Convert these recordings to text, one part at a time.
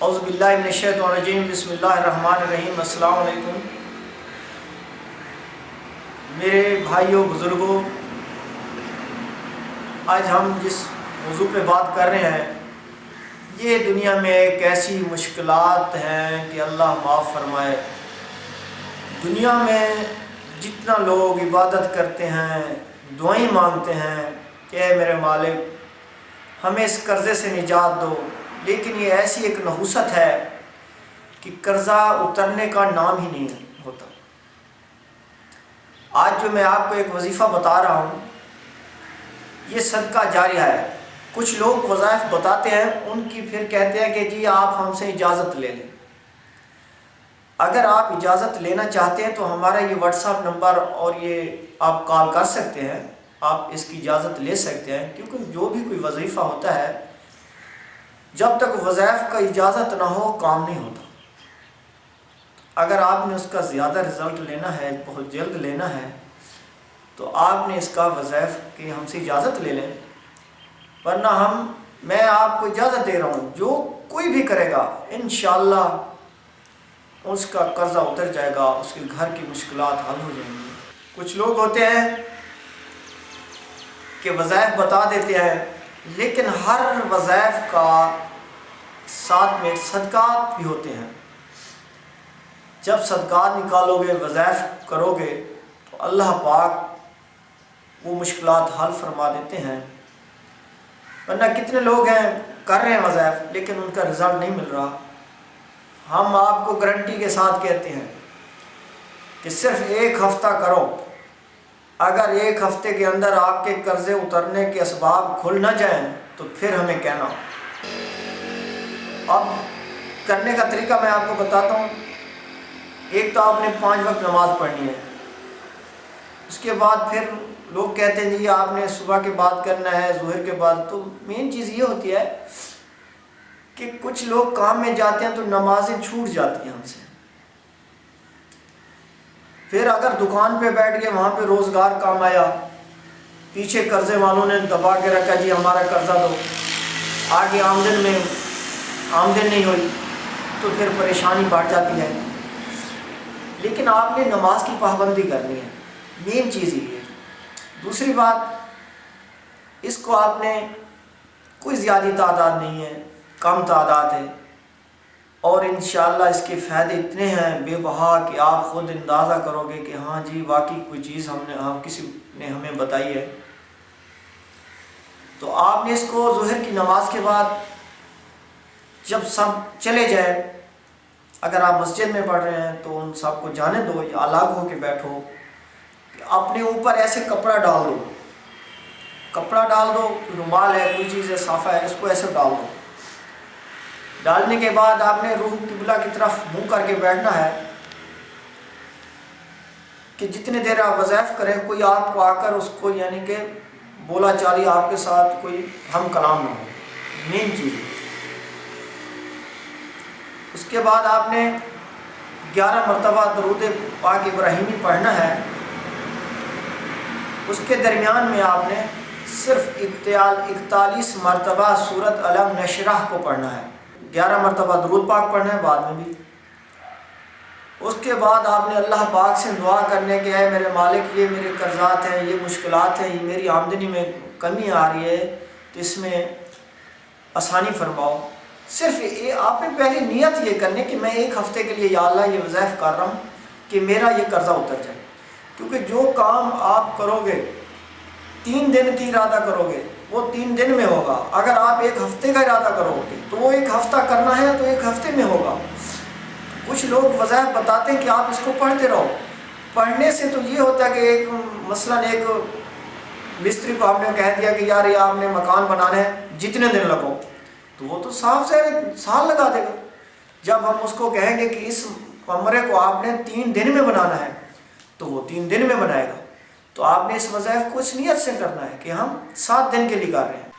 اعوذ باللہ من الشیطان الرجیم بسم اللہ الرحمن الرحیم۔ السلام علیکم میرے بھائیوں بزرگوں، آج ہم جس موضوع پہ بات کر رہے ہیں یہ دنیا میں ایک ایسی مشکلات ہیں کہ اللہ معاف فرمائے۔ دنیا میں جتنا لوگ عبادت کرتے ہیں، دعائیں مانگتے ہیں کہ اے میرے مالک ہمیں اس قرضے سے نجات دو، لیکن یہ ایسی ایک نحوست ہے کہ قرضہ اترنے کا نام ہی نہیں ہوتا۔ آج جو میں آپ کو ایک وظیفہ بتا رہا ہوں یہ صدقہ جاریہ ہے۔ کچھ لوگ وظائف بتاتے ہیں، ان کی پھر کہتے ہیں کہ جی آپ ہم سے اجازت لے لیں۔ اگر آپ اجازت لینا چاہتے ہیں تو ہمارا یہ واٹس ایپ نمبر اور یہ آپ کال کر سکتے ہیں، آپ اس کی اجازت لے سکتے ہیں، کیونکہ جو بھی کوئی وظیفہ ہوتا ہے جب تک وظائف کا اجازت نہ ہو کام نہیں ہوتا۔ اگر آپ نے اس کا زیادہ رزلٹ لینا ہے، بہت جلد لینا ہے، تو آپ نے اس کا وظائف کی ہم سے اجازت لے لیں، ورنہ میں آپ کو اجازت دے رہا ہوں جو کوئی بھی کرے گا انشاءاللہ اس کا قرضہ اتر جائے گا، اس کے گھر کی مشکلات حل ہو جائیں گی۔ کچھ لوگ ہوتے ہیں کہ وظائف بتا دیتے ہیں، لیکن ہر وظائف کا ساتھ میں صدقات بھی ہوتے ہیں۔ جب صدقات نکالو گے، وظائف کرو گے تو اللہ پاک وہ مشکلات حل فرما دیتے ہیں۔ ورنہ کتنے لوگ ہیں کر رہے ہیں وظائف لیکن ان کا رزلٹ نہیں مل رہا۔ ہم آپ کو گارنٹی کے ساتھ کہتے ہیں کہ صرف ایک ہفتہ کرو، اگر ایک ہفتے کے اندر آپ کے قرضے اترنے کے اسباب کھل نہ جائیں تو پھر ہمیں کہنا۔ اب کرنے کا طریقہ میں آپ کو بتاتا ہوں۔ ایک تو آپ نے 5 وقت نماز پڑھنی ہے، اس کے بعد پھر لوگ کہتے ہیں جی آپ نے صبح کے بعد کرنا ہے، ظہر کے بعد۔ تو مین چیز یہ ہوتی ہے کہ کچھ لوگ کام میں جاتے ہیں تو نمازیں چھوٹ جاتی ہیں ہم سے، پھر اگر دکان پہ بیٹھ گئے وہاں پہ روزگار کام آیا، پیچھے قرضے والوں نے دبا کے رکھا جی ہمارا قرضہ دو، آگے آمدن نہیں ہوئی تو پھر پریشانی بڑھ جاتی ہے۔ لیکن آپ نے نماز کی پابندی کرنی ہے، مین چیز یہ ہے۔ دوسری بات، اس کو آپ نے کوئی زیادہ تعداد نہیں ہے، کم تعداد ہے، اور انشاءاللہ اس کے فائدے اتنے ہیں بے بہا کہ آپ خود اندازہ کرو گے کہ ہاں جی واقعی کوئی چیز کسی نے ہمیں بتائی ہے۔ تو آپ نے اس کو ظہر کی نماز کے بعد جب سب چلے جائیں، اگر آپ مسجد میں پڑھ رہے ہیں تو ان سب کو جانے دو یا الگ ہو کے بیٹھو، کہ اپنے اوپر ایسے کپڑا ڈال دو، رومال ہے، کوئی چیز ہے، صافہ ہے، اس کو ایسے ڈال دو۔ ڈالنے کے بعد آپ نے روح قبلہ کی طرف منہ کر کے بیٹھنا ہے کہ جتنے دیر آپ وظائف کریں کوئی آپ کو آ کر اس کو یعنی کہ بولا چالی آپ کے ساتھ کوئی ہم کلام نہ ہو، مین چیز۔ اس کے بعد آپ نے 11 مرتبہ درود پاک ابراہیمی پڑھنا ہے۔ اس کے درمیان میں آپ نے صرف 41 مرتبہ سورۃ علم نشرح کو پڑھنا ہے، 11 مرتبہ درود پاک پڑھنا ہے بعد میں بھی۔ اس کے بعد آپ نے اللہ پاک سے دعا کرنے کہ اے میرے مالک یہ میرے قرضات ہیں، یہ مشکلات ہیں، یہ میری آمدنی میں کمی آ رہی ہے تو اس میں آسانی فرماؤ۔ صرف آپ نے پہلی نیت یہ کرنے کہ میں ایک ہفتے کے لیے یا اللہ یہ وظائف کر رہا ہوں کہ میرا یہ قرضہ اتر جائے، کیونکہ جو کام آپ کرو گے 3 دن کی ارادہ کرو گے وہ 3 دن میں ہوگا، اگر آپ ایک ہفتے کا ارادہ کرو گے تو وہ 1 ہفتہ کرنا ہے تو 1 ہفتے میں ہوگا۔ کچھ لوگ وظائف بتاتے ہیں کہ آپ اس کو پڑھتے رہو، پڑھنے سے تو یہ ہوتا ہے کہ مثلاً ایک مستری کو آپ نے کہہ دیا کہ یار یہ آپ نے مکان بنانا ہے جتنے دن لگو، تو وہ تو صاف سے سال لگا دے گا۔ جب ہم اس کو کہیں گے کہ اس کمرے کو آپ نے 3 دن میں بنانا ہے تو وہ 3 دن میں بنائے گا۔ تو آپ نے اس وظائف کو اس نیت سے کرنا ہے کہ ہم 7 دن کے لیے کر رہے ہیں،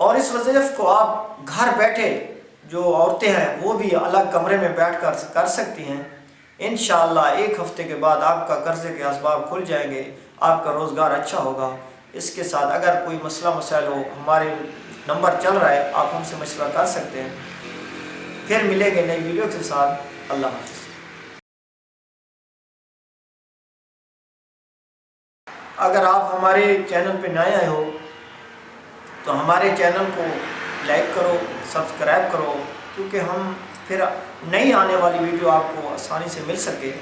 اور اس وظائف کو آپ گھر بیٹھے جو عورتیں ہیں وہ بھی الگ کمرے میں بیٹھ کر کر سکتی ہیں۔ انشاءاللہ 1 ہفتے کے بعد آپ کا قرضے کے اسباب کھل جائیں گے، آپ کا روزگار اچھا ہوگا۔ اس کے ساتھ اگر کوئی مسئلہ مسائل ہو، ہمارے نمبر چل رہا ہے، آپ ہم سے مشورہ کر سکتے ہیں۔ پھر ملیں گے نئی ویڈیو کے ساتھ. اللہ حافظ. اگر آپ ہمارے چینل پہ نئے آئے ہو تو ہمارے چینل کو لائک کرو، سبسکرائب کرو، کیونکہ ہم پھر نئی آنے والی ویڈیو آپ کو آسانی سے مل سکے،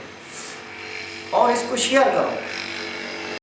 اور اس کو شیئر کرو.